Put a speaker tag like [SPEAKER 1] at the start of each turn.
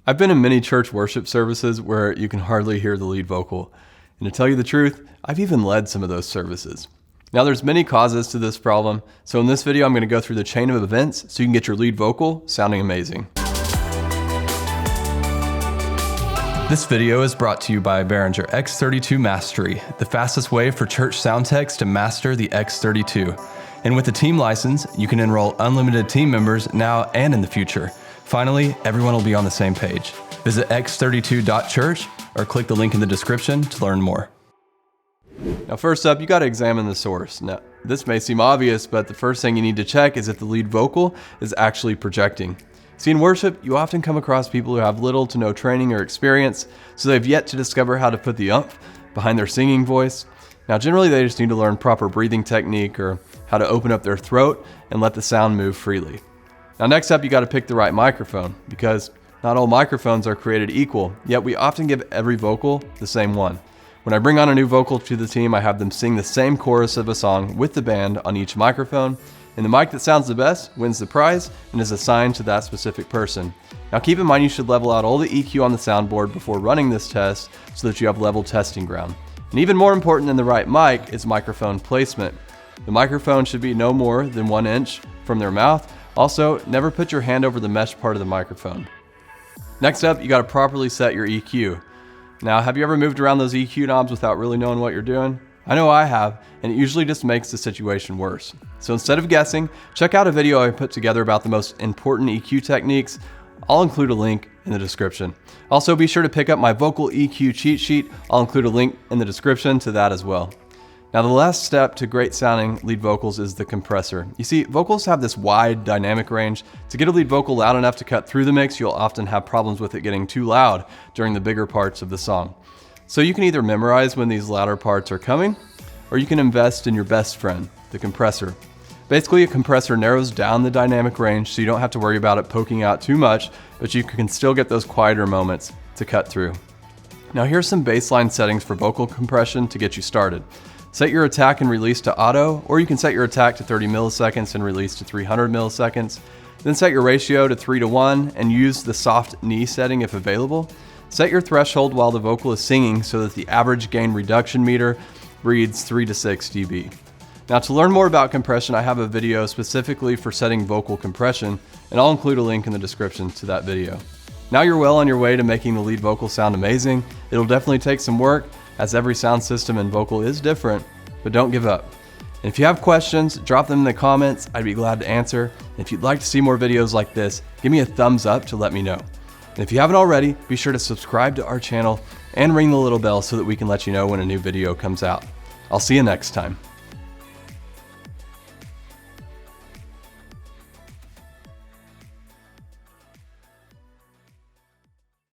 [SPEAKER 1] I've been in many church worship services where you can hardly hear the lead vocal. And to tell you the truth, I've even led some of those services. Now there's many causes to this problem, so in this video I'm going to go through the chain of events so you can get your lead vocal sounding amazing. This video is brought to you by Behringer X32 Mastery, the fastest way for church sound techs to master the X32. And with the team license, you can enroll unlimited team members now and in the future. Finally, everyone will be on the same page. Visit x32.church or click the link in the description to learn more. Now first up, you got to examine the source. Now this may seem obvious, but the first thing you need to check is if the lead vocal is actually projecting. See, in worship, you often come across people who have little to no training or experience, so they've yet to discover how to put the umph behind their singing voice. Now generally they just need to learn proper breathing technique or how to open up their throat and let the sound move freely. Now next up, you got to pick the right microphone, because not all microphones are created equal, yet we often give every vocal the same one. When I bring on a new vocal to the team, I have them sing the same chorus of a song with the band on each microphone, and the mic that sounds the best wins the prize and is assigned to that specific person. Now keep in mind you should level out all the EQ on the soundboard before running this test so that you have level testing ground. And even more important than the right mic is microphone placement. The microphone should be no more than 1 inch from their mouth. Also, never put your hand over the mesh part of the microphone. Next up, you got to properly set your EQ. Now, have you ever moved around those EQ knobs without really knowing what you're doing? I know I have, and it usually just makes the situation worse. So instead of guessing, check out a video I put together about the most important EQ techniques. I'll include a link in the description. Also, be sure to pick up my vocal EQ cheat sheet. I'll include a link in the description to that as well. Now the last step to great sounding lead vocals is the compressor. You see, vocals have this wide dynamic range. To get a lead vocal loud enough to cut through the mix, you'll often have problems with it getting too loud during the bigger parts of the song. So you can either memorize when these louder parts are coming, or you can invest in your best friend, the compressor. Basically, a compressor narrows down the dynamic range so you don't have to worry about it poking out too much, but you can still get those quieter moments to cut through. Now here's some baseline settings for vocal compression to get you started. Set your attack and release to auto, or you can set your attack to 30 milliseconds and release to 300 milliseconds. Then set your ratio to 3:1 and use the soft knee setting if available. Set your threshold while the vocal is singing so that the average gain reduction meter reads 3 to 6 dB. Now to learn more about compression, I have a video specifically for setting vocal compression, and I'll include a link in the description to that video. Now you're well on your way to making the lead vocal sound amazing. It'll definitely take some work, as every sound system and vocal is different, but don't give up. And if you have questions, drop them in the comments. I'd be glad to answer. And if you'd like to see more videos like this, give me a thumbs up to let me know. And if you haven't already, be sure to subscribe to our channel and ring the little bell so that we can let you know when a new video comes out. I'll see you next time.